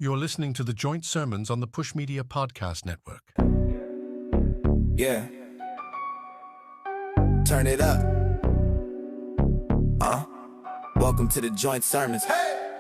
You're listening to the Joint Sermons on the Push Media Podcast Network. Yeah. Turn it up. Welcome to the Joint Sermons.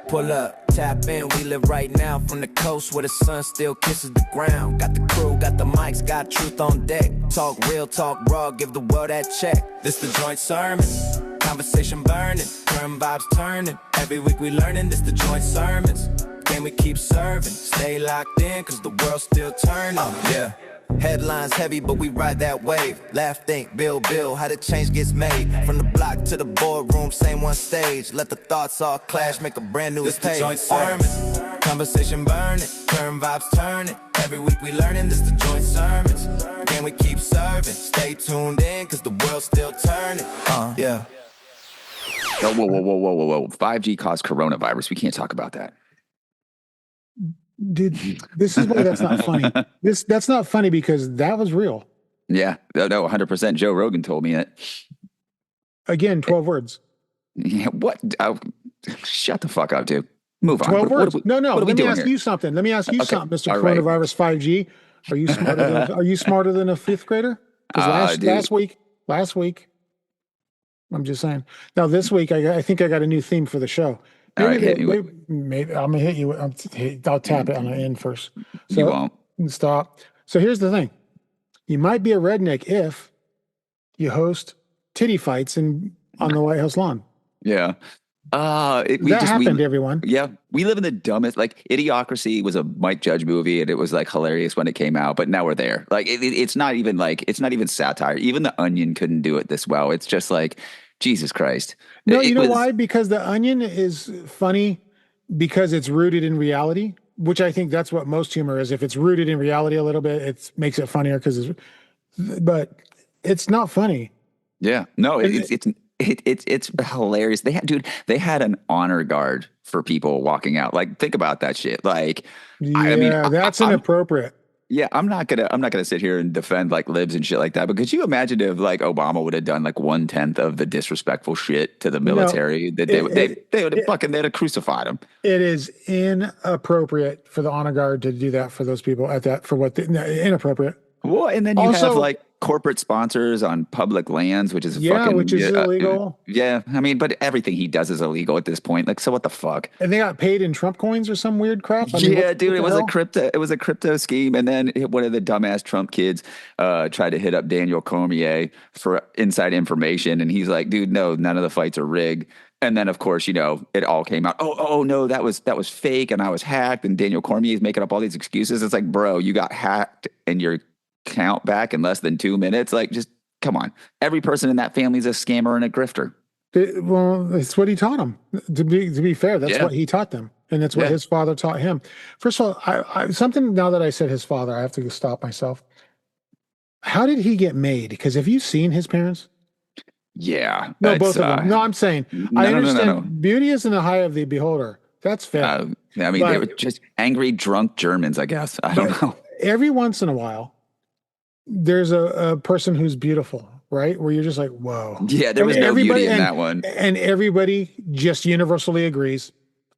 Pull up, tap in, we live right now from the coast where the sun still kisses the ground. Got the crew, got the mics, got truth on deck. Talk real, talk raw, give the world that check. This the Joint Sermons. Conversation burning, turn vibes turning. Every week we learning, this the Joint Sermons. Game we keep serving, stay locked in, cause the world's still turning. Yeah. Headlines heavy, but we ride that wave. Laugh, think, build, how the change gets made. From the block to the boardroom, same one stage. Let the thoughts all clash, make a brand new page. This the Joint Sermons. Conversation burning, turn vibes turning. Every week we learning, this the Joint Sermons. Game we keep serving, stay tuned in, cause the world's still turning. Yeah. Whoa. 5G caused coronavirus. We can't talk about that. Dude, this is why that's not funny. That's not funny because that was real. Yeah, no, 100%. Joe Rogan told me it. Again, 12 words. Yeah, what? Shut the fuck up, dude. Move on. 12 words. No. What Let me ask you something, Mr. Coronavirus 5G. Are you smarter than a fifth grader? Because last week, I'm just saying. Now this week, I think I got a new theme for the show. Maybe I'm gonna hit you. I'll tap it on the end first. So, you won't. Stop. So here's the thing: you might be a redneck if you host titty fights on the White House lawn. Yeah. That happened, everyone. Yeah, we live in the dumbest. Like, Idiocracy was a Mike Judge movie, and it was like hilarious when it came out. But now we're there. Like, it's not even satire. Even The Onion couldn't do it this well. It's just like, Jesus Christ. No, you know why? Because The Onion is funny because it's rooted in reality, which I think that's what most humor is. If it's rooted in reality a little bit, it makes it funnier but it's not funny. Yeah, no, it's hilarious. They had an honor guard for people walking out. Like, think about that shit. Like, yeah, that's inappropriate. Yeah, I'm not gonna sit here and defend like libs and shit like that. But could you imagine if like Obama would have done like 1/10 of the disrespectful shit to the military? They would have crucified him. It is inappropriate for the honor guard to do that for those people inappropriate. Well, and then you have like corporate sponsors on public lands, which is illegal. Yeah, I mean, but everything he does is illegal at this point. Like, so what the fuck? And they got paid in Trump coins or some weird crap. It was a crypto scheme. And then one of the dumbass Trump kids tried to hit up Daniel Cormier for inside information, and he's like, "Dude, no, none of the fights are rigged." And then, of course, it all came out. Oh no, that was fake, and I was hacked. And Daniel Cormier is making up all these excuses. It's like, bro, you got hacked, and you're count back in less than 2 minutes. Like, just come on. Every person in that family is a scammer and a grifter. It's what he taught them. To be fair, that's what he taught them, and that's what his father taught him. First of all, something now that I said his father, I have to stop myself. How did he get made? Because have you seen his parents? Yeah. No, both of them. No, I'm saying I understand. No. Beauty is in the eye of the beholder. That's fair. I mean, they were just angry, drunk Germans, I guess. I don't know. Every once in a while, there's a person who's beautiful, right? Where you're just like, whoa. Yeah, there was no beauty in that one. And everybody just universally agrees.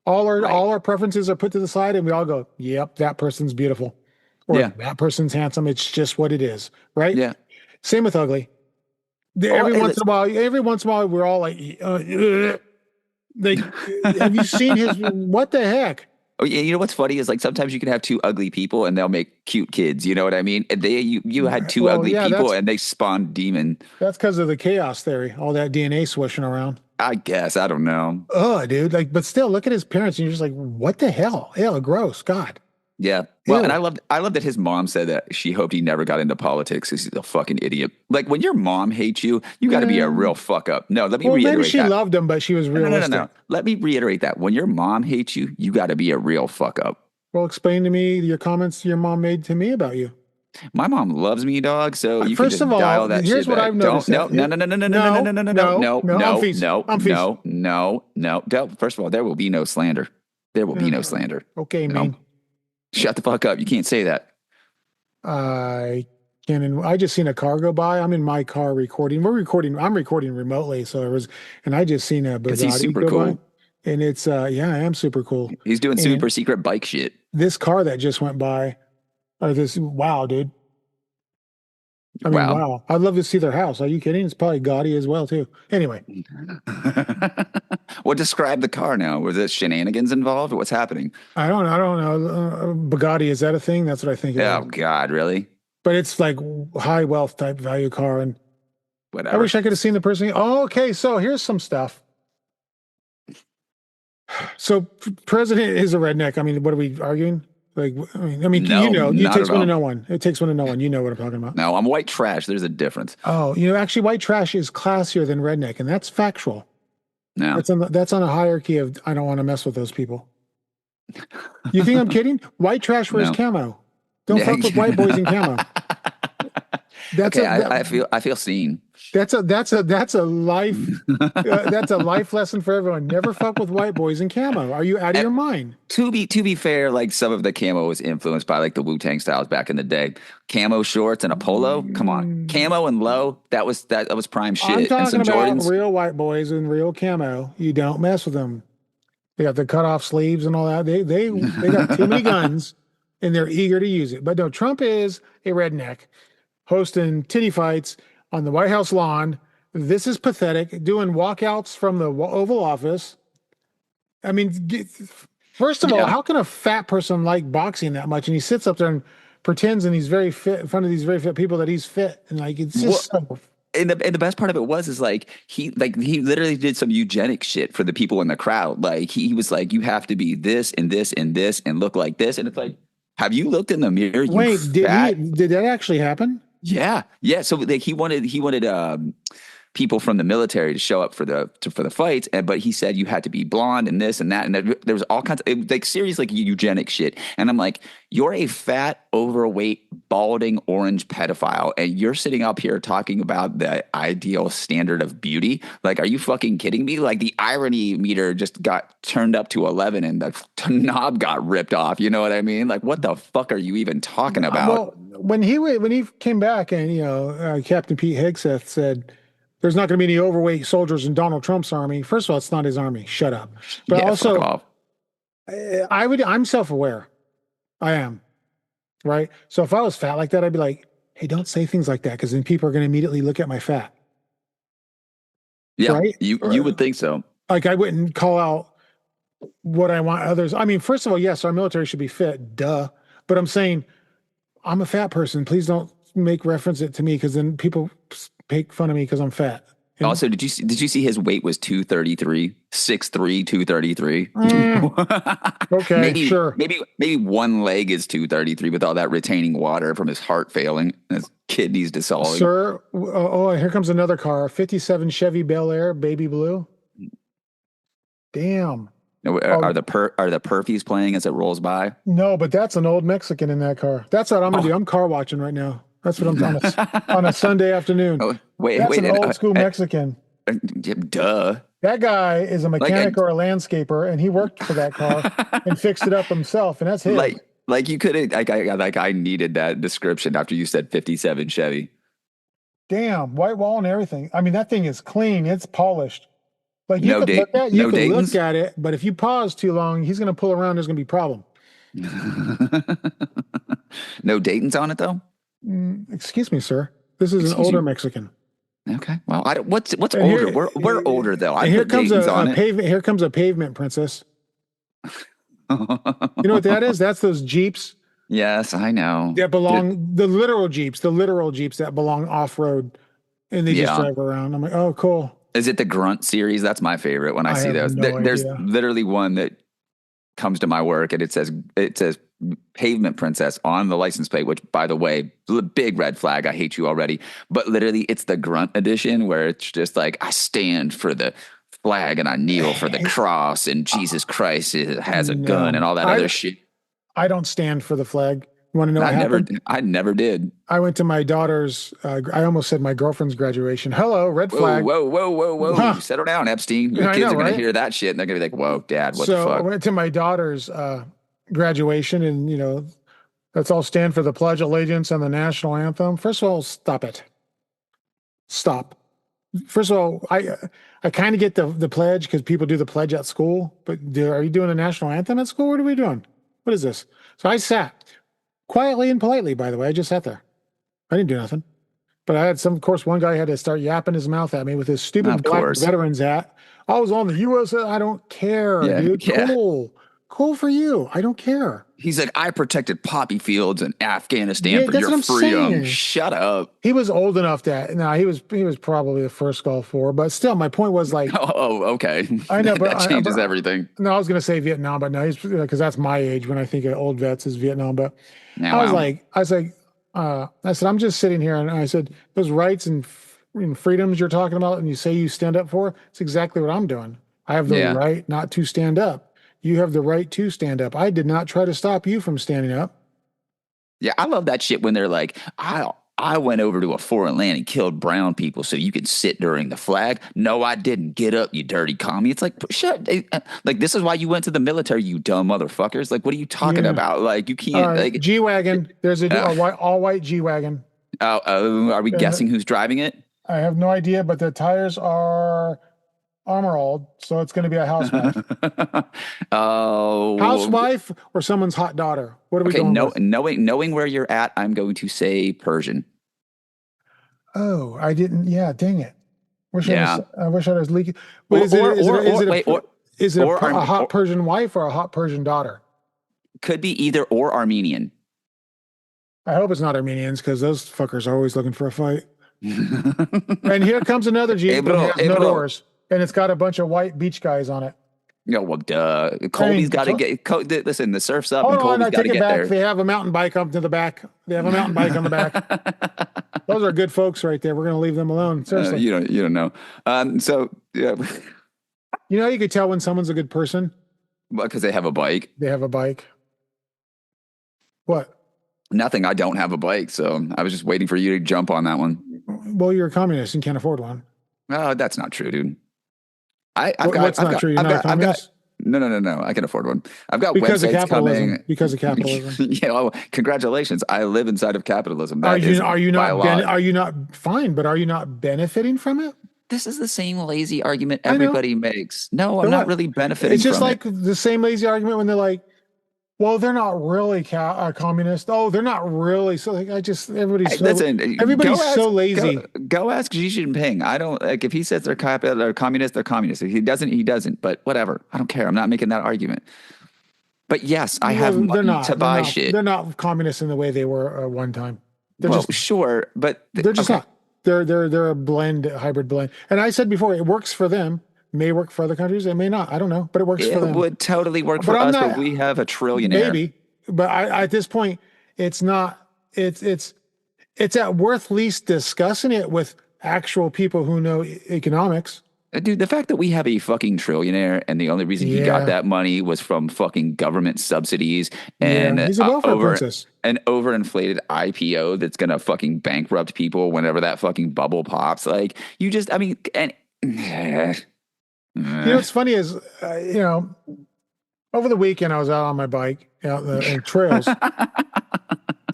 All our preferences are put to the side, and we all go, yep, that person's beautiful. Or that person's handsome. It's just what it is, right? Yeah. Same with ugly. Every once in a while, we're all like, have you seen his, what the heck? Oh, yeah, you know what's funny is like sometimes you can have two ugly people and they'll make cute kids. You know what I mean? And you had two ugly people and they spawned demon. That's because of the chaos theory. All that DNA swishing around. I guess. I don't know. Oh, dude. Like, but still, look at his parents and you're just like, what the hell? Ew, gross. God. Yeah. Well, and I love that his mom said that she hoped he never got into politics because he's a fucking idiot. Like, when your mom hates you, you got to be a real fuck up. No, let me reiterate maybe she loved him, but she was realistic. No. Let me reiterate that. When your mom hates you, you got to be a real fuck up. Well, explain to me your comments your mom made to me about you. My mom loves me, dog. So you can just dial that shit back. Here's what I've noticed. No. First of all, there will be no slander. There will be no slander. Okay, man. Shut the fuck up. You can't say that. I just seen a car go by. I'm in my car recording. I'm recording remotely. And I just seen a Bugatti super go cool. by. And it's yeah, I am super cool. He's doing And super secret bike shit. this car that just went by, or this wow, dude. I mean, wow. I'd love to see their house. Are you kidding? It's probably gaudy as well, too. Anyway. Well, describe the car now. Was it shenanigans involved? What's happening? I don't know. Bugatti, is that a thing? That's what I think. Oh, God, really? But it's like high wealth type value car. And whatever. I wish I could have seen the person. Oh, okay. So here's some stuff. So president is a redneck. I mean, what are we arguing? Like, I mean, no, you know, it takes one to know one. It takes one to know one. You know what I'm talking about. No, I'm white trash. There's a difference. Oh, you know, actually, white trash is classier than redneck, and that's factual. No, that's on a hierarchy of I don't want to mess with those people. You think I'm kidding? White trash wears camo. Don't fuck with white boys in camo. That's okay. I feel seen. That's a life that's a life lesson for everyone. Never fuck with white boys in camo. Are you out of your mind? To be fair, like some of the camo was influenced by like the Wu-Tang styles back in the day. Camo shorts and a polo. Come on, camo and low. That was prime shit. I'm talking and some about Jordans. Real white boys in real camo. You don't mess with them. They got the cut off sleeves and all that. They got too many guns, and they're eager to use it. But no, Trump is a redneck hosting titty fights on the White House lawn. This is pathetic. Doing walkouts from the Oval Office. I mean, first of all, how can a fat person like boxing that much? And he sits up there and pretends, and he's very fit in front of these very fit people that he's fit, and like it's just so. And the best part of it was he literally did some eugenic shit for the people in the crowd. Like he was like, you have to be this and this and this and look like this, and it's like, have you looked in the mirror? Wait, did that actually happen? Yeah. So like he wanted people from the military to show up for the fights, but he said you had to be blonde and this and that, and there was all kinds of like serious like eugenic shit. And I'm like, you're a fat, overweight, balding, orange pedophile, and you're sitting up here talking about the ideal standard of beauty. Like, are you fucking kidding me? Like the irony meter just got turned up to 11, and the knob got ripped off. You know what I mean? Like, what the fuck are you even talking about? Well, when he came back, and Captain Pete Hegseth said, there's not going to be any overweight soldiers in Donald Trump's army. First of all, it's not his army. Shut up. But also, fuck off. I'm self-aware. I am. Right? So if I was fat like that, I'd be like, hey, don't say things like that, because then people are going to immediately look at my fat. Yeah, right? You would think so. Like, I wouldn't call out what I want others. I mean, first of all, yes, our military should be fit. Duh. But I'm saying, I'm a fat person. Please don't make reference it to me, because then people make fun of me because I'm fat. And also, did you see his weight was 233, 6'3", 233? Okay, maybe, sure. Maybe one leg is 233 with all that retaining water from his heart failing, his kidneys dissolving. Sir, here comes another car, 57 Chevy Bel Air, baby blue. Damn. Are the Perfys playing as it rolls by? No, but that's an old Mexican in that car. That's what I'm gonna do. I'm car watching right now. That's what I'm doing on a Sunday afternoon. Oh, that's an old school Mexican. Duh. That guy is a mechanic or a landscaper, and he worked for that car and fixed it up himself, and that's his. Like you couldn't. I needed that description after you said 57 Chevy. Damn, white wall and everything. I mean, that thing is clean. It's polished. Like you could look at it, but if you pause too long, he's going to pull around. There's going to be a problem. No Dayton's on it though. Excuse me, sir. This is an older Mexican. Okay. Well, what's older? We're older though. Here comes Here comes a pavement princess. You know what that is? That's those Jeeps. Yes, I know. That belong the literal Jeeps that belong off road, and they just drive around. I'm like, oh, cool. Is it the Grunt series? That's my favorite when I see those. There's literally one that comes to my work, and it says Pavement Princess on the license plate, which, by the way, big red flag. I hate you already. But literally, it's the Grunt edition where it's just like, I stand for the flag and I kneel for the cross, and Jesus Christ has a gun and all that other shit. I don't stand for the flag. You want to know what happened? I never did. I went to my daughter's, I almost said my girlfriend's graduation. Hello, red flag. Whoa. Settle down, Epstein. Your kids are going to hear that shit, and they're going to be like, whoa, Dad, what the fuck? So I went to my daughter's graduation, and, let's all stand for the Pledge of Allegiance and the national anthem. First of all, stop it. Stop. first of all, I kind of get the pledge because people do the pledge at school. But are you doing the national anthem at school? What are we doing? What is this? So I sat quietly and politely. By the way, I just sat there. I didn't do nothing. But I had of course, one guy had to start yapping his mouth at me with his stupid black veterans hat. I was on the U.S. I don't care, dude. Yeah. Cool for you. I don't care. He's like, I protected poppy fields in Afghanistan for your freedom. Shut up. He was old enough that he was probably the first Gulf War, but still, my point was like, okay. I know, but that changes everything. No, I was gonna say Vietnam, but no, he's because that's my age when I think of old vets is Vietnam. But I said, I'm just sitting here, and I said, those rights and freedoms you're talking about, and you say you stand up for, it's exactly what I'm doing. I have the right not to stand up. You have the right to stand up. I did not try to stop you from standing up. Yeah, I love that shit when they're like, I went over to a foreign land and killed brown people so you could sit during the flag. No, I didn't. Get up, you dirty commie. It's like, shut. Like, this is why you went to the military, you dumb motherfuckers. Like, what are you talking about? Like, you can't. Like, G-Wagon. There's a all-white G-Wagon. Are we guessing who's driving it? I have no idea, but the tires are Armor-All, so it's going to be a housewife. Housewife or someone's hot daughter? What are we going with? Knowing where you're at, I'm going to say Persian. Oh, I didn't. Yeah, dang it. I wish I was leaking. Is it a hot Persian wife or a hot Persian daughter? Could be either or Armenian. I hope it's not Armenians because those fuckers are always looking for a fight. And here comes another Jeep that has no doors. And it's got a bunch of white beach guys on it. No, well, duh. Colby's got to get. Listen, the surf's up, and Colby's got to get there. They have a mountain bike up to the back. They have a mountain bike on the back. Those are good folks right there. We're going to leave them alone. Seriously, you don't know. So yeah, you know, you could tell when someone's a good person because they have a bike. They have a bike. What? Nothing. I don't have a bike, so I was just waiting for you to jump on that one. Well, you're a communist and can't afford one. No, that's not true, dude. What's not true? You're not a communist? No. I can afford one. I've got because websites coming. Because of capitalism. Yeah. Well, congratulations. I live inside of capitalism. Are you not fine? But are you not benefiting from it? This is the same lazy argument everybody makes. No, I'm not really benefiting. It's just like the same lazy argument when they're like, well, they're not really communist. Oh, they're not really. So like, everybody's so lazy. Go ask Xi Jinping. I don't like if he says they're communist, they're communist. If he doesn't. But whatever. I don't care. I'm not making that argument. But yes, I have money to buy shit. They're not communists in the way they were one time. Sure, but they're just not. They're a hybrid blend. And I said before, it works for them. May work for other countries. It may not. I don't know, but it works for them. It would totally work for us, but we have a trillionaire. Maybe, but at this point, it's not. It's at worth least discussing it with actual people who know economics. Dude, the fact that we have a fucking trillionaire and the only reason he got that money was from fucking government subsidies and he's a welfare princess. An overinflated IPO that's gonna fucking bankrupt people whenever that fucking bubble pops. Like you just, I mean, and. You know what's funny is, over the weekend I was out on my bike out in trails,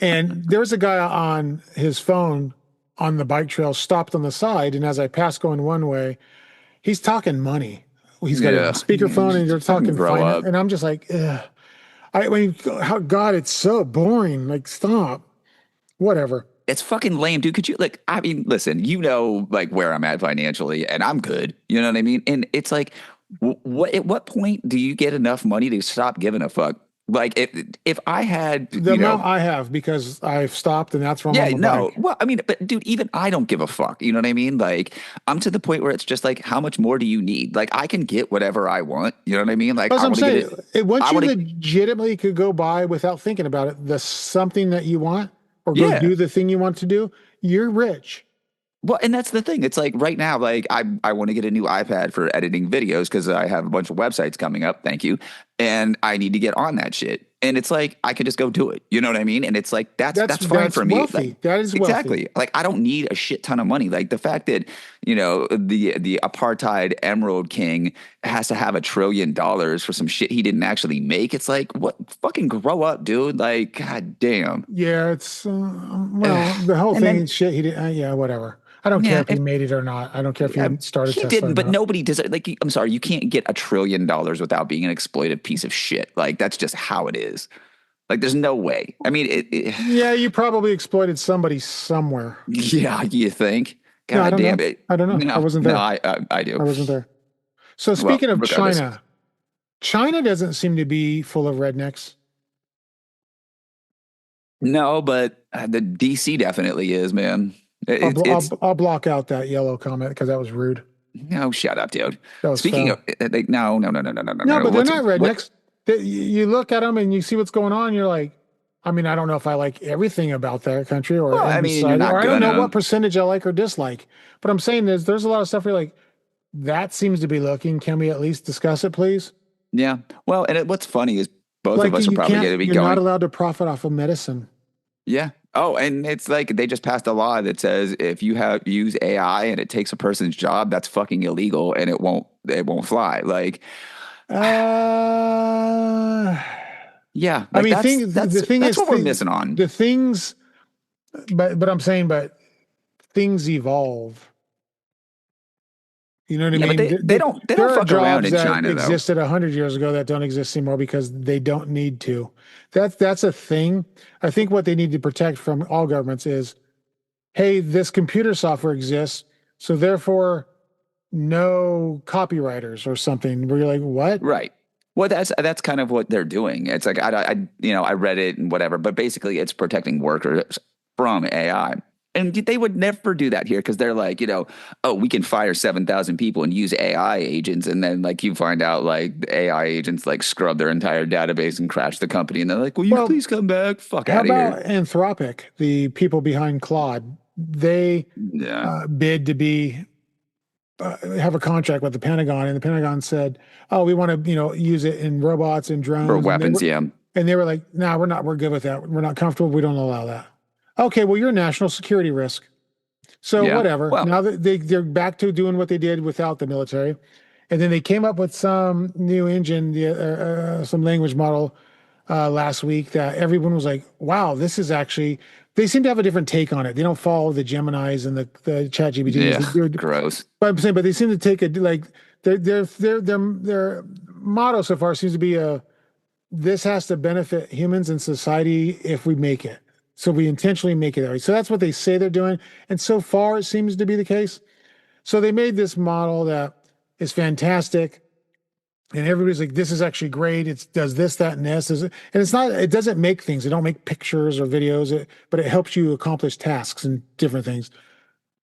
and there was a guy on his phone on the bike trail stopped on the side, and as I passed going one way, he's talking money. He's got a speakerphone, and they're talking finance, and I'm just like, ugh. God, it's so boring. Like, stop. Whatever. It's fucking lame, dude. Could you listen, where I'm at financially and I'm good. You know what I mean? And it's like, at what point do you get enough money to stop giving a fuck? Like if I had the amount I have because I've stopped and that's wrong. Yeah, no. Well, I mean, but dude, even I don't give a fuck. You know what I mean? Like I'm to the point where it's just like, how much more do you need? Like I can get whatever I want. You know what I mean? Like I'm saying, once you legitimately could go buy without thinking about it, the something that you want. Or go do the thing you want to do, you're rich. Well, and that's the thing. It's like right now, like I want to get a new iPad for editing videos because I have a bunch of websites coming up. Thank you. And I need to get on that shit. And it's like I could just go do it. You know what I mean? And it's like that's fine for me. Like, that is wealthy. Exactly. Like I don't need a shit ton of money. Like the fact that the apartheid Emerald King has to have $1 trillion for some shit he didn't actually make. It's like what? Fucking grow up, dude. Like god damn. Yeah, it's the whole thing. Shit he didn't. Yeah, whatever. I don't care if he made it or not. I don't care if he started Tesla. He didn't, but nobody does it. Like, I'm sorry, you can't get $1 trillion without being an exploitive piece of shit. Like, that's just how it is. Like, there's no way. I mean, yeah, you probably exploited somebody somewhere. Yeah, you think? God no, I don't damn know. it! I don't know. No, I wasn't there. No, I do. I wasn't there. So speaking of China, China doesn't seem to be full of rednecks. No, but the DC definitely is, man. I'll block out that yellow comment because that was rude. No, shut up, dude. Speaking of, no. No, but they're not rednecks. You look at them and you see what's going on. You're like, I mean, I don't know if I like everything about that country or I don't know what percentage I like or dislike. But I'm saying there's a lot of stuff where you're like, that seems to be looking. Can we at least discuss it, please? Yeah. Well, and what's funny is both of us are probably going to be You're not allowed to profit off of medicine. Yeah. Oh, and it's like they just passed a law that says if you use AI and it takes a person's job, that's fucking illegal and it won't fly. Like, yeah. Like I mean, that's what we're missing on. The things, but I'm saying, but things evolve. You know what I mean? But they don't fuck around in China, though. Existed 100 years ago that don't exist anymore because they don't need to. That's a thing. I think what they need to protect from all governments is, hey, this computer software exists, so therefore no copywriters or something. Where you're like, what? Right. Well, that's kind of what they're doing. It's like I read it and whatever, but basically it's protecting workers from AI. And they would never do that here because they're like, we can fire 7,000 people and use AI agents. And then like you find out like the AI agents like scrub their entire database and crash the company. And they're like, will you please come back? Fuck out of here. How about Anthropic, the people behind Claude? They bid to have a contract with the Pentagon. And the Pentagon said, oh, we want to, use it in robots and drones. For weapons, And they were like, no, we're good with that. We're not comfortable. We don't allow that. Okay, well, you're a national security risk. So whatever. Well, now they're back to doing what they did without the military. And then they came up with some new engine, some language model last week that everyone was like, wow, this is actually, they seem to have a different take on it. They don't follow the Geminis and the ChatGPTs. Yeah, gross. But I'm saying, but they seem to take their motto so far seems to be this has to benefit humans and society if we make it. So we intentionally make it that way. So that's what they say they're doing. And so far, it seems to be the case. So they made this model that is fantastic. And everybody's like, this is actually great. It does this, that, and this. And it's not, it doesn't make things. It don't make pictures or videos, but it helps you accomplish tasks and different things.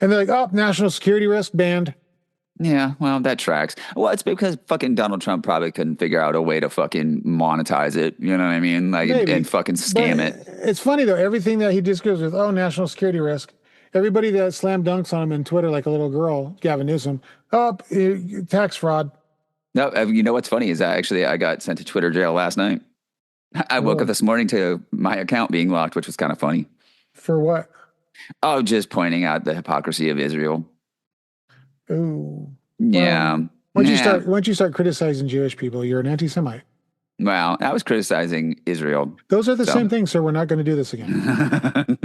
And they're like, oh, national security risk banned. Yeah, well, that tracks. Well, it's because fucking Donald Trump probably couldn't figure out a way to fucking monetize it. You know what I mean? Like, and fucking scam it. It's funny, though. Everything that he just goes with, oh, national security risk. Everybody that slam dunks on him in Twitter like a little girl, Gavin Newsom, tax fraud. No, you know what's funny is I got sent to Twitter jail last night. I woke up this morning to my account being locked, which was kind of funny. For what? Oh, just pointing out the hypocrisy of Israel. Ooh. Yeah. Once you start criticizing Jewish people, you're an anti-Semite. Well, I was criticizing Israel. Those are the same things, so we're not going to do this again.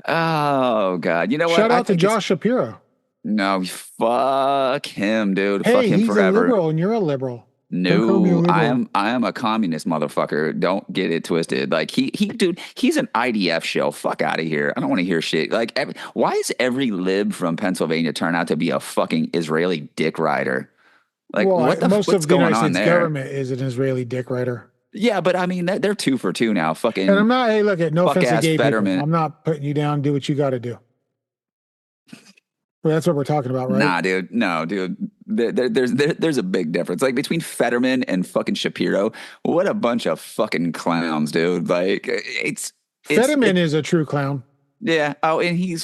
Oh, God. You know what? Shout out to Josh Shapiro. No, fuck him, dude. Hey, fuck him he's forever. A liberal and you're a liberal. No, I am a communist motherfucker. Don't get it twisted. Like dude, he's an IDF shill. Fuck out of here. I don't want to hear shit. Like, why is every lib from Pennsylvania turn out to be a fucking Israeli dick rider? Like, what's going on there? Government is an Israeli dick rider. Yeah, but I mean, they're 2 for 2 now. Fucking. And I'm not. Hey, look, no offense to gay people. I'm not putting you down. Do what you got to do. Well, that's what we're talking about, right? Nah, dude. No, dude. There's a big difference. Like between Fetterman and fucking Shapiro, what a bunch of fucking clowns, dude. Like Fetterman is a true clown. Yeah. Oh, and he's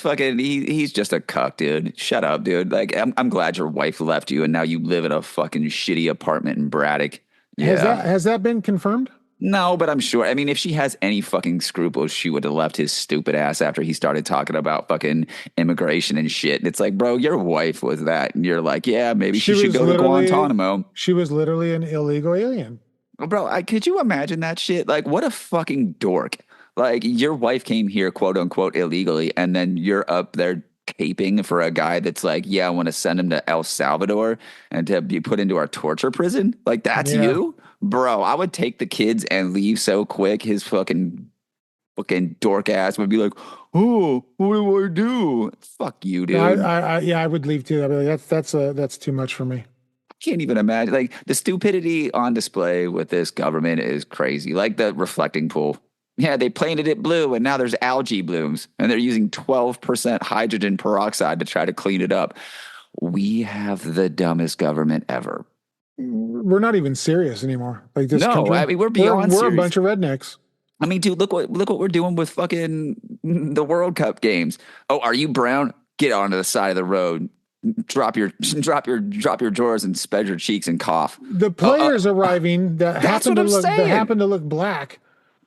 just a cuck, dude. Shut up, dude. Like I'm glad your wife left you and now you live in a fucking shitty apartment in Braddock. Yeah. Has that been confirmed? No, but I'm sure. I mean, if she has any fucking scruples, she would have left his stupid ass after he started talking about fucking immigration and shit. And it's like, bro, your wife was that. And you're like, yeah, maybe she should go to Guantanamo. She was literally an illegal alien. Bro, could you imagine that shit? Like, what a fucking dork. Like, your wife came here, quote unquote, illegally, and then you're up there caping for a guy that's like, yeah, I want to send him to El Salvador and to be put into our torture prison. Like, that's you? Bro, I would take the kids and leave so quick. His fucking dork ass would be like, oh, what do I do? Fuck you, dude. I would leave too. I'd be like, that's too much for me. Can't even imagine. Like, the stupidity on display with this government is crazy. Like the reflecting pool. Yeah, they painted it blue and now there's algae blooms and they're using 12% hydrogen peroxide to try to clean it up. We have the dumbest government ever. We're not even serious anymore. Like this country. I mean, we're beyond we're a bunch of rednecks. I mean, dude, look what we're doing with fucking the World Cup games. Oh, are you brown? Get onto the side of the road. Drop your drawers and spread your cheeks and cough. The players arriving that happen to look black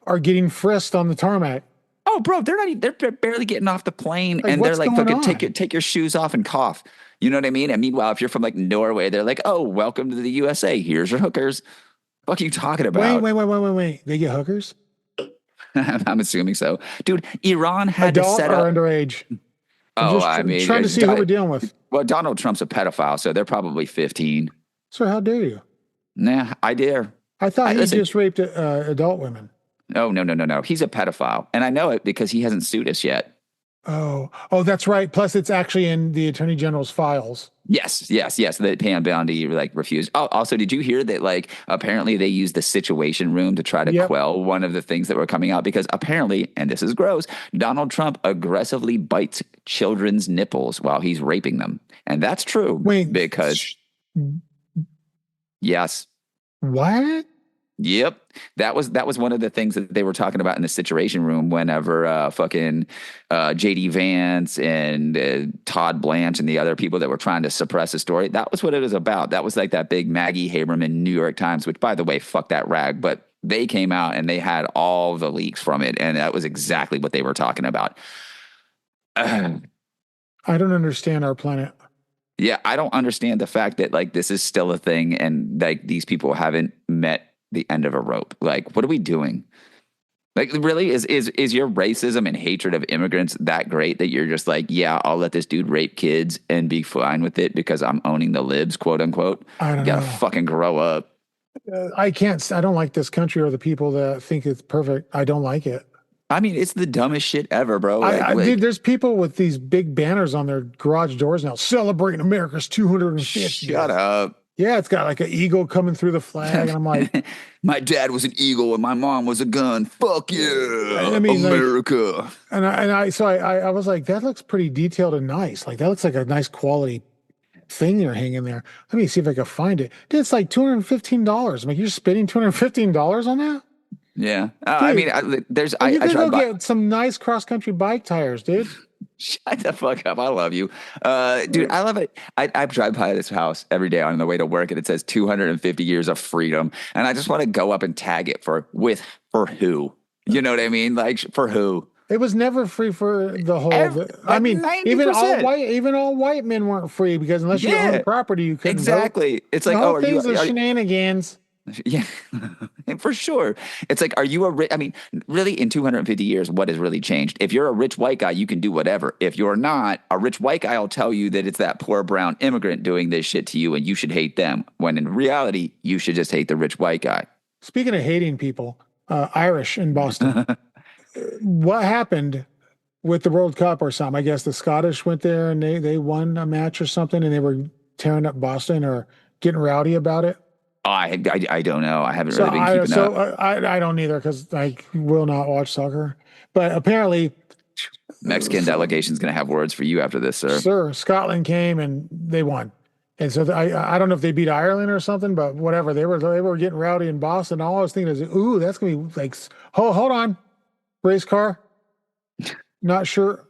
are getting frisked on the tarmac. Oh, bro, they're barely getting off the plane, like, and they're like, fucking take your shoes off and cough. You know what I mean? And meanwhile, if you're from like Norway, they're like, oh, welcome to the USA. Here's your hookers. What are you talking about? Wait. They get hookers? I'm assuming so, dude. Iran had adult to set or up underage. I'm trying to see who we're dealing with. Well, Donald Trump's a pedophile, so they're probably 15. Sir, how dare you? Nah, I dare. I thought he just raped adult women. Oh, no. He's a pedophile. And I know it because he hasn't sued us yet. Oh, that's right. Plus, it's actually in the Attorney General's files. Yes. The Pam Bondi refused. Oh, also, did you hear that? Like, apparently they used the Situation Room to try to quell one of the things that were coming out because apparently, and this is gross, Donald Trump aggressively bites children's nipples while he's raping them, and that's true. Wait, because yes, what? Yep. That was one of the things that they were talking about in the Situation Room whenever JD Vance and Todd Blanche and the other people that were trying to suppress the story. That was what it was about. That was like that big Maggie Haberman New York Times, which, by the way, fuck that rag. But they came out and they had all the leaks from it. And that was exactly what they were talking about. I don't understand our planet. Yeah, I don't understand the fact that like this is still a thing and like these people haven't met the end of a rope. Like, what are we doing? Like, really, is your racism and hatred of immigrants that great that you're just like, yeah, I'll let this dude rape kids and be fine with it because I'm owning the libs, quote unquote? I don't know. You gotta fucking grow up. I don't like this country or the people that think it's perfect. I don't like it. I mean, it's the dumbest shit ever, bro. Dude, there's people with these big banners on their garage doors now celebrating America's 250th. Shut up. Yeah, it's got like an eagle coming through the flag, and I'm like, my dad was an eagle and my mom was a gun. Fuck yeah, I mean, America. Like, and I was like, that looks pretty detailed and nice. Like that looks like a nice quality thing you're hanging there. Let me see if I can find it. Dude, it's like $215. I'm like, you're spending $215 on that? Yeah, I mean, you can go get some nice cross country bike tires, dude. Shut the fuck up. I love you. Dude, I love it. I drive by this house every day on the way to work and it says 250 years of freedom. And I just want to go up and tag it for who? You know what I mean? Like, for who? It was never free for the whole. I mean, 90%. even all white men weren't free because unless you own property, you couldn't exactly. Vote. It's like, the whole thing's shenanigans. Yeah, for sure. It's like, are you I mean, really, in 250 years, what has really changed? If you're a rich white guy, you can do whatever. If you're not, a rich white guy will tell you that it's that poor brown immigrant doing this shit to you and you should hate them. When in reality, you should just hate the rich white guy. Speaking of hating people, Irish in Boston, what happened with the World Cup or something? I guess the Scottish went there and they won a match or something and they were tearing up Boston or getting rowdy about it. I don't know. I haven't really been keeping up. I don't either because I will not watch soccer. But apparently, Mexican delegation's going to have words for you after this, sir. Sir, Scotland came and they won, and so I don't know if they beat Ireland or something, but whatever. They were getting rowdy in Boston. All I was thinking is, ooh, that's going to be like, hold on, race car. Not sure,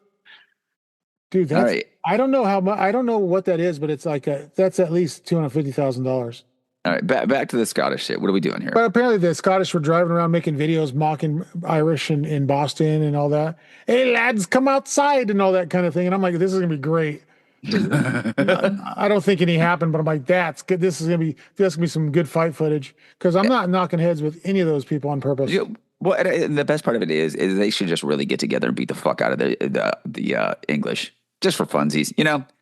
dude. That's, all right. I don't know how much. I don't know what that is, but it's like that's at least $250,000. All right, back to the Scottish shit. What are we doing here? But apparently the Scottish were driving around making videos mocking Irish in Boston and all that. Hey, lads, come outside and all that kind of thing. And I'm like, this is going to be great. I don't think any happened, but I'm like, that's good. This is going to be some good fight footage because I'm not knocking heads with any of those people on purpose. Well, and the best part of it is they should just really get together and beat the fuck out of the English just for funsies.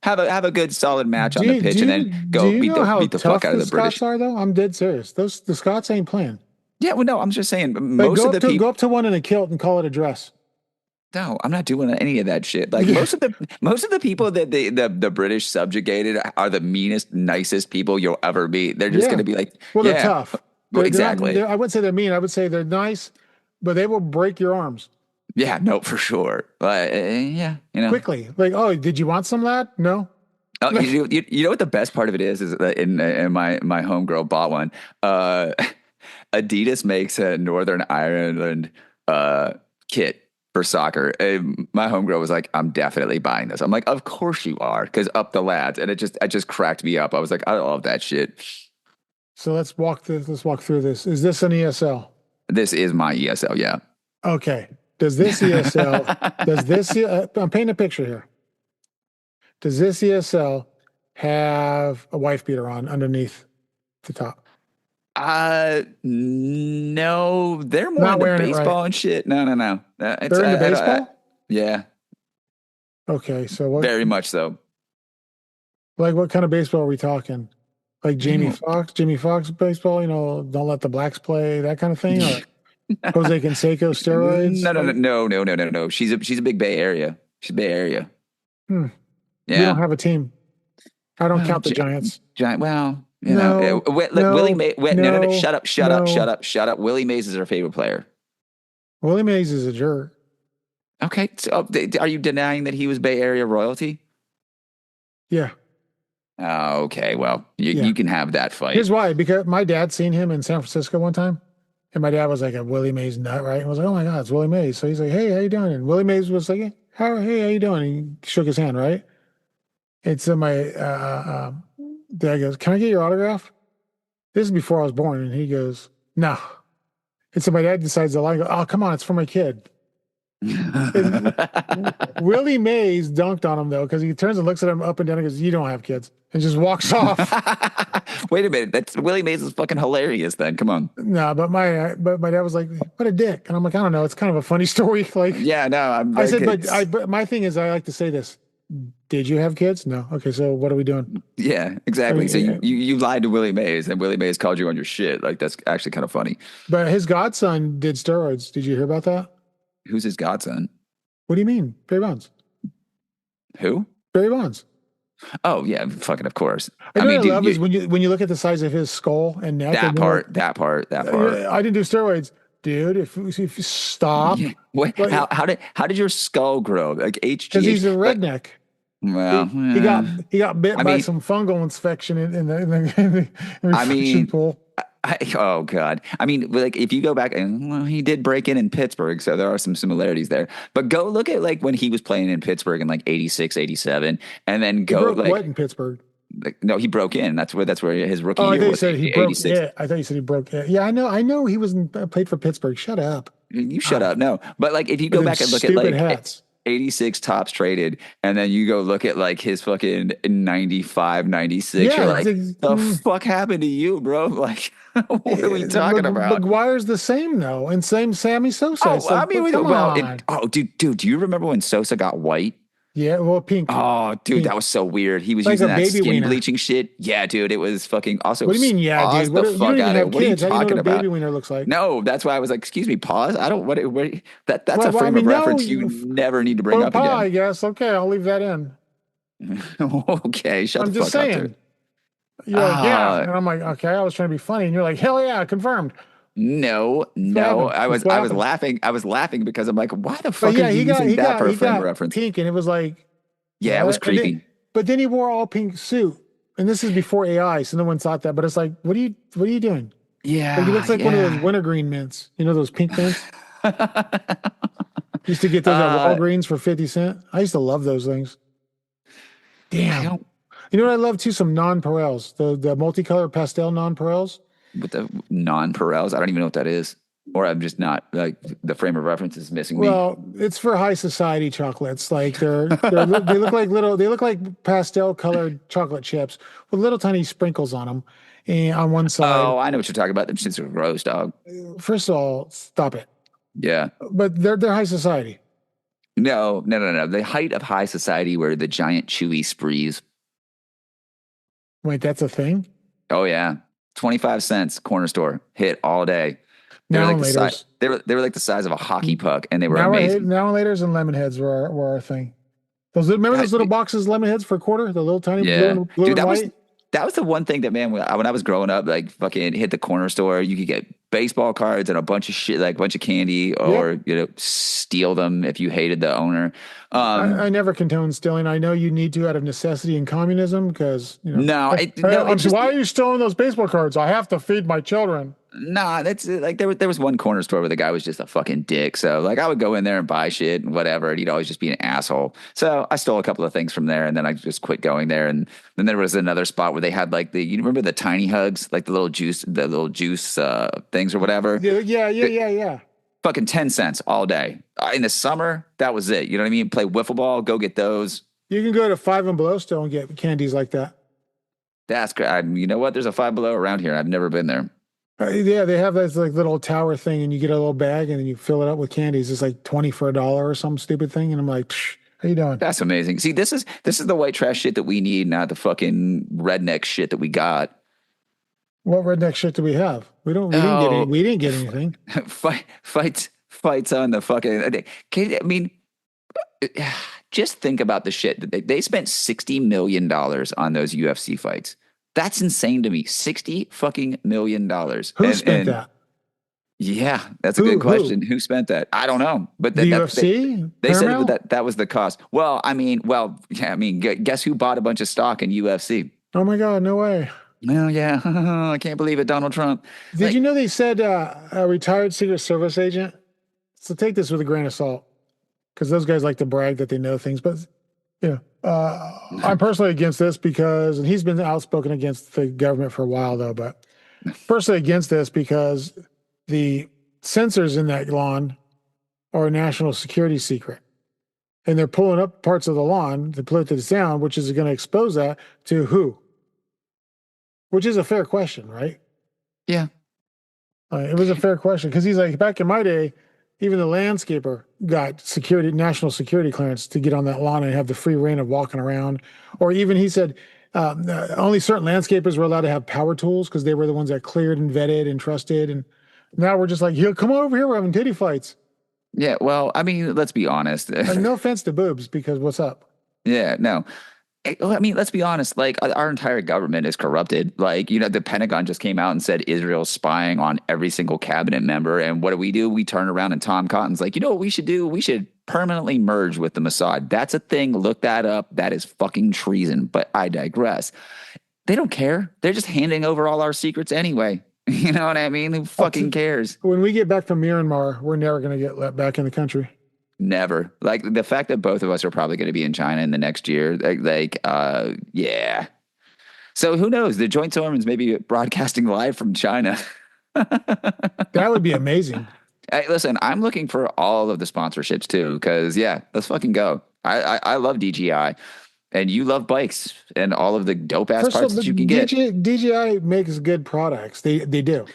Have a good solid match on the pitch and then do go you know how beat the tough fuck out of the the British. Scots are though? I'm dead serious. The Scots ain't playing. Yeah, well, no, I'm just saying Like, go up to one in a kilt and call it a dress. No, I'm not doing any of that shit. Like most of the people that the British subjugated are the meanest, nicest people you'll ever meet. They're just going to be like, well, they're tough. Exactly. I wouldn't say they're mean. I would say they're nice, but they will break your arms. Yeah, no, for sure. Yeah, quickly. Like, oh, did you want some, lad? No. Oh, you know what the best part of it is that in my homegirl bought one. Adidas makes a Northern Ireland kit for soccer. And my homegirl was like, I'm definitely buying this. I'm like, of course you are, because up the lads. And it just cracked me up. I was like, I love that shit. So let's walk through this. Is this an ESL? This is my ESL, yeah. Okay. Does this ESL, I'm painting a picture here. Does this ESL have a wife beater on underneath the top? No, they're more into baseball and shit. No. They're into baseball? Yeah. Okay, so what? Very much so. Like, what kind of baseball are we talking? Like Jamie Foxx baseball, don't let the blacks play, that kind of thing? Or Jose Canseco steroids? No. She's a big Bay Area. She's Bay Area. Yeah. We don't have a team. I don't count the Giants. Well, no, Willie Mays. No. Shut up. Willie Mays is our favorite player. Willie Mays is a jerk. Okay. So are you denying that he was Bay Area royalty? Yeah. Oh, okay. Well, you can have that fight. Here's why. Because my dad seen him in San Francisco one time. And my dad was like a Willie Mays nut, right? And I was like, oh my God, it's Willie Mays. So he's like, hey, how you doing? And Willie Mays was like, hey, how you doing? And he shook his hand, right? And so my dad goes, can I get your autograph? This is before I was born. And he goes, no. And so my dad decides to lie and go, oh, come on, it's for my kid. Willie Mays dunked on him, though, because he turns and looks at him up and down and goes, you don't have kids. And just walks off. Wait a minute. Willie Mays is fucking hilarious then. Come on. No, but my dad was like, what a dick. And I'm like, I don't know. It's kind of a funny story. Like, yeah, no. I said, but my thing is, I like to say this. Did you have kids? No. Okay, so what are we doing? Yeah, exactly. So you lied to Willie Mays, and Willie Mays called you on your shit. Like, that's actually kind of funny. But his godson did steroids. Did you hear about that? Who's his godson? What do you mean? Barry Bonds. Who? Barry Bonds. Oh yeah, fucking of course. I love is when you look at the size of his skull and neck. That part. I didn't do steroids, dude. If you stop. Yeah. Wait, like, how did your skull grow? Like HGH? Because he's a redneck. Well, he got bit by some fungal infection in the reflection pool. Oh God. I mean, like if you go back and he did break in Pittsburgh, so there are some similarities there, but go look at like when he was playing in Pittsburgh in like 86, 87 and then go like what in Pittsburgh? Like, no, he broke in. That's where his rookie year was. He broke. Yeah, I thought you said he broke. Yeah, I know he played for Pittsburgh. Shut up. You shut up. No. But like if you go back and look at like hats. 86 tops traded, and then you go look at like his fucking 95, 96. You're like, the fuck happened to you, bro? Like, what are we talking about? McGuire's the same though, and same Sammy Sosa. Oh, like, I mean, dude, do you remember when Sosa got white? Yeah, well, pink. Oh, dude, pink. That was so weird. He was using that skin bleaching shit. Yeah, dude, it was fucking awesome. What do you mean, yeah, dude? What are you talking about? Baby wiener looks like? No, that's why I was like, excuse me, pause. I don't. That's a frame of reference you never need to bring up again. I guess. Okay, I'll leave that in. Okay, shut the fuck up. I'm just saying. You're like, yeah, and I'm like, okay, I was trying to be funny, and you're like, hell yeah, confirmed. No, I was laughing. I was laughing because I'm like, why the fuck are you using that for a frame of reference? Pink, and it was like. Yeah, it was creepy. But then he wore all pink suit, and this is before AI, so no one thought that. But it's like, what are you doing? Yeah, like, he looks like one of those wintergreen mints. You know those pink mints? Used to get those at Walgreens for 50 cents. I used to love those things. Damn. You know what I love too? Some nonpareils, the multicolored pastel nonpareils. With the nonpareils, I don't even know what that is. Or I'm just not like the frame of reference is missing me. Well, it's for high society chocolates. Like they look like pastel colored chocolate chips with little tiny sprinkles on them, and on one side. Oh, I know what you're talking about. Them shits are gross, dog. First of all, stop it. Yeah. But they're high society. No. The height of high society were the giant chewy sprees. Wait, that's a thing? Oh yeah. 25 cents corner store hit all day. They were Now like and the size later's. they were like the size of a hockey puck and they were Now amazing. and later's and lemon heads were our thing. Remember God, those little boxes, lemon heads for a quarter, the little tiny yeah. blue Dude, and white. that was the one thing that, man, when I was growing up, like fucking hit the corner store, you could get baseball cards and a bunch of shit, like a bunch of candy, Yep. or steal them if you hated the owner. I never condone stealing. I know you need to out of necessity in communism because, No, it's just why are you stealing those baseball cards? I have to feed my children. nah. That's like there was one corner store where the guy was just a fucking dick. So like I would go in there and buy shit and whatever, and he'd always just be an asshole. So I stole a couple of things from there, and then I just quit going there. And then there was another spot where they had like you remember the tiny hugs, like the little juice things or whatever. Yeah. Fucking 10 cents all day. In the summer, that was it. You know what I mean? Play wiffle ball, go get those. You can go to Five and Below still and get candies like that. That's great. You know what? There's a Five Below around here. I've never been there. Yeah, they have this like little tower thing, and you get a little bag, and then you fill it up with candies. It's like 20 for $1 or some stupid thing, and I'm like, how you doing? That's amazing. See, this is the white trash shit that we need, not the fucking redneck shit that we got. What redneck shit do we have? We didn't get anything. Fights on the fucking. I mean, just think about the shit that they spent $60 million on those UFC fights. That's insane to me. $60 million. Who spent that? Yeah, that's a good question. Who spent that? I don't know. But the UFC? They said that was the cost. Well, guess who bought a bunch of stock in UFC? Oh my God, no way. Well, yeah, I can't believe it, Donald Trump. Did you know they said a retired Secret Service agent? So take this with a grain of salt, because those guys like to brag that they know things. But I'm personally against this and he's been outspoken against the government for a while though. But personally against this because the sensors in that lawn are a national security secret, and they're pulling up parts of the lawn to pollute the sound, which is going to expose that to who? Which is a fair question, right? Yeah. It was a fair question because he's like, back in my day, even the landscaper got national security clearance to get on that lawn and have the free reign of walking around. Or even he said only certain landscapers were allowed to have power tools because they were the ones that cleared and vetted and trusted. And now we're just like, come on over here, we're having titty fights. Yeah, well, I mean, let's be honest. No offense to boobs, because what's up? Yeah, no. I mean, let's be honest. Like, our entire government is corrupted. Like, the Pentagon just came out and said Israel's spying on every single cabinet member. And what do? We turn around and Tom Cotton's like, you know what we should do? We should permanently merge with the Mossad. That's a thing. Look that up. That is fucking treason. But I digress. They don't care. They're just handing over all our secrets anyway. You know what I mean? Who fucking cares? When we get back from Myanmar, we're never going to get let back in the country. Never. Like the fact that both of us are probably going to be in China in the next year. Yeah. So who knows? The Joint Sermons may be broadcasting live from China. That would be amazing. Hey, listen, I'm looking for all of the sponsorships too, because let's fucking go. I love DJI, and you love bikes and all of the dope ass parts that you can get. DJI makes good products. They do.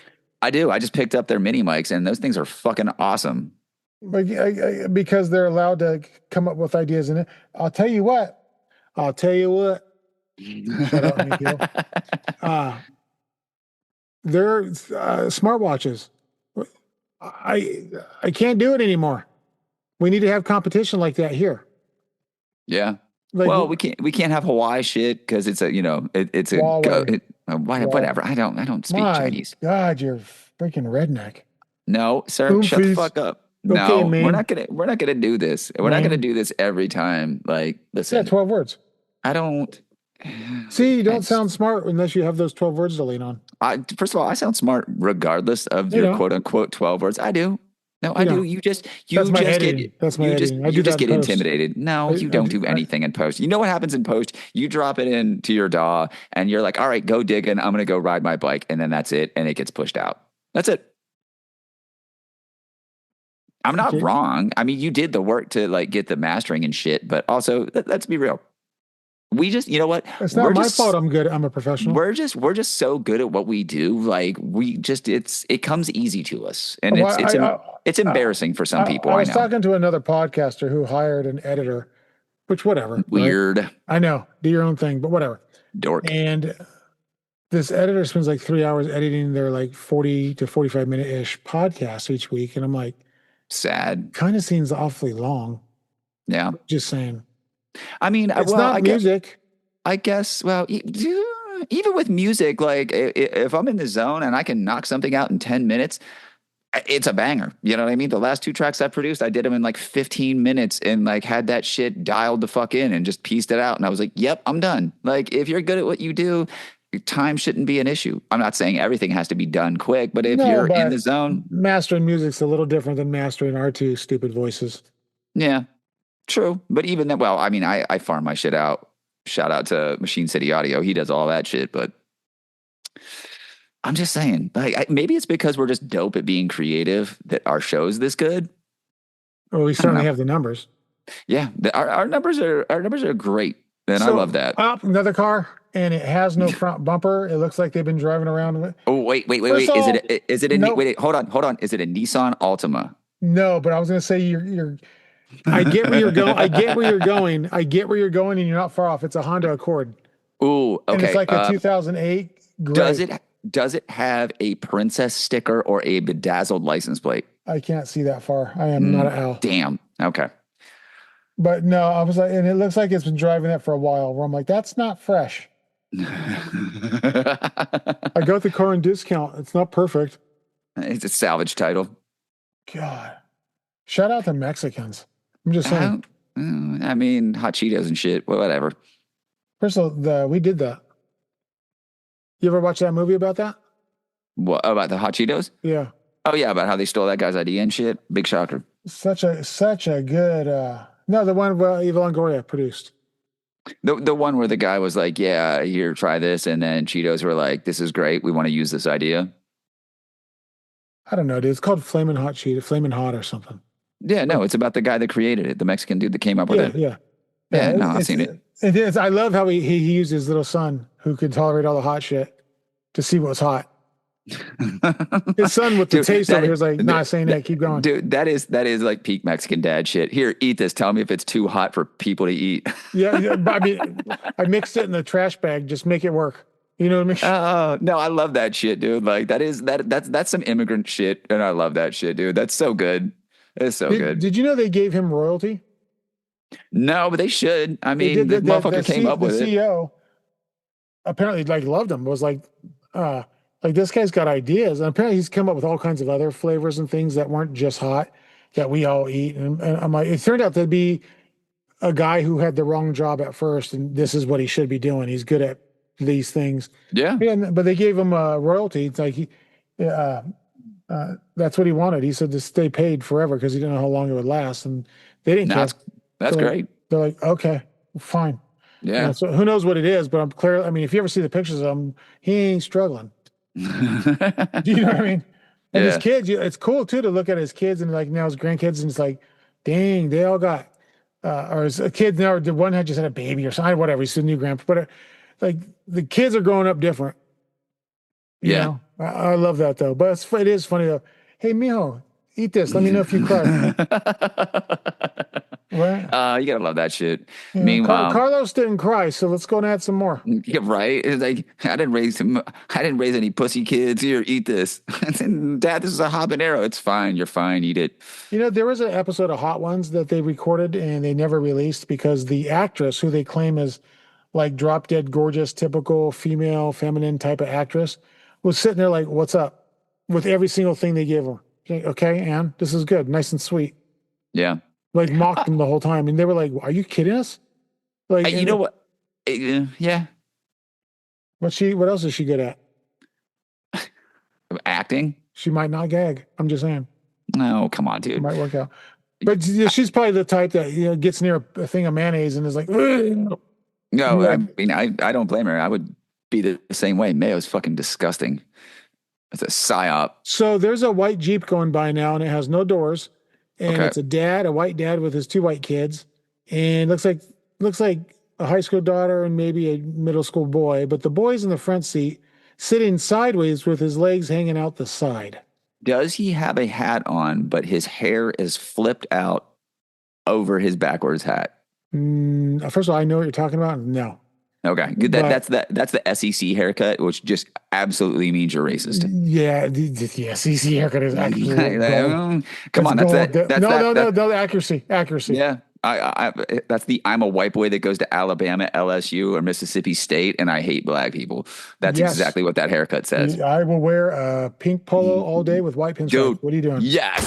I do. I just picked up their mini mics, and those things are fucking awesome. Because they're allowed to come up with ideas in it. I'll tell you what. Shut up, Nikhil. They're smartwatches. I can't do it anymore. We need to have competition like that here. Yeah. Well, we can't have Hawaii shit because it's whatever. I don't speak Chinese. God, you're freaking redneck. No, sir, shut the fuck up. No, okay, we're not gonna do this. We're not gonna do this every time. Like, listen. Yeah, 12 words. I don't. See, you don't sound smart unless you have those 12 words to lean on. First of all, I sound smart regardless of your quote unquote 12 words. I do. No, I do. You just get intimidated. No, you don't do anything in post. You know what happens in post? You drop it into your DAW and you're like, all right, go digging. I'm gonna go ride my bike, and then that's it, and it gets pushed out. That's it. I'm not wrong. I mean, you did the work to like get the mastering and shit, but also let's be real. we just, you know what? It's not my fault. I'm good. I'm a professional. We're just so good at what we do. Like it comes easy to us, and it's embarrassing for some people. I was talking to another podcaster who hired an editor, which whatever. Weird. Right? I know. Do your own thing, but whatever. Dork. And this editor spends like 3 hours editing their like 40 to 45 minute ish podcast each week, and I'm like, sad. Kind of seems awfully long. Yeah. Just saying. I mean, it's not music. I guess. Well, even with music, like if I'm in the zone and I can knock something out in 10 minutes, it's a banger. You know what I mean? The last 2 tracks I produced, I did them in like 15 minutes and like had that shit dialed the fuck in and just pieced it out. And I was like, yep, I'm done. Like if you're good at what you do, time shouldn't be an issue. I'm not saying everything has to be done quick, but if you're in the zone. Mastering music's a little different than mastering our 2 stupid voices. Yeah. True. But even then, well, I mean, I farm my shit out. Shout out to Machine City Audio. He does all that shit. But I'm just saying, like, maybe it's because we're just dope at being creative that our show's this good. Well, we certainly have the numbers. Yeah. Our numbers are great. And I love that. Another car, and it has no front bumper. It looks like they've been driving around with. Oh, wait. Is it hold on. Is it a Nissan Altima? No, but I was going to say you're I get where you're going. I get where you're going, and you're not far off. It's a Honda Accord. Ooh, okay. And it's like a 2008. Great. Does it have a princess sticker or a bedazzled license plate? I can't see that far. I am not an owl. Damn. Okay. But no, I was like, and it looks like it's been driving that for a while. Where I'm like, that's not fresh. I got the car on discount. It's not perfect. It's a salvage title. God, shout out to Mexicans. I'm just saying. I mean, hot Cheetos and shit. Well, whatever. First of all, we did that. You ever watch that movie about that? What, about the hot Cheetos? Yeah. Oh yeah, about how they stole that guy's idea and shit. Big shocker. Such a good. No, the one Eva Longoria produced. The one where the guy was like, "Yeah, here, try this," and then Cheetos were like, "This is great. We want to use this idea." I don't know, dude. It's called Flamin' Hot Cheetah, Flamin' Hot or something. Yeah, no, it's about the guy that created it, the Mexican dude that came up with it. Yeah. No, I've seen it. It is. I love how he used his little son, who could tolerate all the hot shit, to see what was hot. His son with the taste over here was like, "Nah, saying that, keep going." Dude, that is like peak Mexican dad shit. Here, eat this. Tell me if it's too hot for people to eat. Yeah, but I mean, I mixed it in the trash bag. Just make it work. You know what I mean? Oh no, I love that shit, dude. Like that's some immigrant shit, and I love that shit, dude. That's so good. It's so good. Did you know they gave him royalty? No, but they should. I mean, the motherfucker came up with it. The CEO apparently loved him. Was like this guy's got ideas, and apparently he's come up with all kinds of other flavors and things that weren't just hot that we all eat. And I'm like, it turned out to be a guy who had the wrong job at first, and this is what he should be doing. He's good at these things. Yeah. But they gave him a royalty. It's like that's what he wanted. He said to stay paid forever because he didn't know how long it would last, and they didn't care. That's great. They're like, okay, fine. Yeah. So who knows what it is, but I'm clear. I mean, if you ever see the pictures of him, he ain't struggling. Do you know what I mean? And his kids, it's cool too to look at his kids and like now his grandkids, and it's like, dang, they all got, or his kids now, the one had just had a baby or something, whatever. He's a new grandpa, but like the kids are growing up different. You know? I love that though. But it is funny though. Hey, mijo, eat this. Let me know if you cry. Right? You gotta love that shit. Yeah, Meanwhile, Carlos didn't cry, so let's go and add some more. Yeah, right. It's like I didn't raise him. I didn't raise any pussy kids. Here, eat this. Dad, this is a habanero. It's fine. You're fine. Eat it. You know, there was an episode of Hot Ones that they recorded and they never released because the actress, who they claim is like drop dead gorgeous, typical female, feminine type of actress, was sitting there like, "What's up?" with every single thing they gave her. Okay, Anne, this is good, nice and sweet. Yeah. Like mocked them the whole time, and they were like, "Are you kidding us?" Like, you know what? Yeah. What else is she good at? Acting. She might not gag. I'm just saying. No, come on, dude. It might work out. But she's probably the type that gets near a thing of mayonnaise and is like, "Ugh." No, I mean, I don't blame her. I would be the same way. Mayo's fucking disgusting. It's a psyop. So there's a white Jeep going by now, and it has no doors. And it's a white dad with his 2 white kids. And looks like a high school daughter and maybe a middle school boy, but the boy's in the front seat, sitting sideways with his legs hanging out the side. Does he have a hat on, but his hair is flipped out over his backwards hat? First of all, I know what you're talking about. No. Okay, good. That's the SEC haircut, which just absolutely means you're racist. Yeah, the SEC haircut is actually come on, no, accuracy. Yeah, that's the I'm a white boy that goes to Alabama, LSU, or Mississippi State, and I hate black people. That's exactly what that haircut says. I will wear a pink polo all day with white pinstripes. Dude, what are you doing? Yes.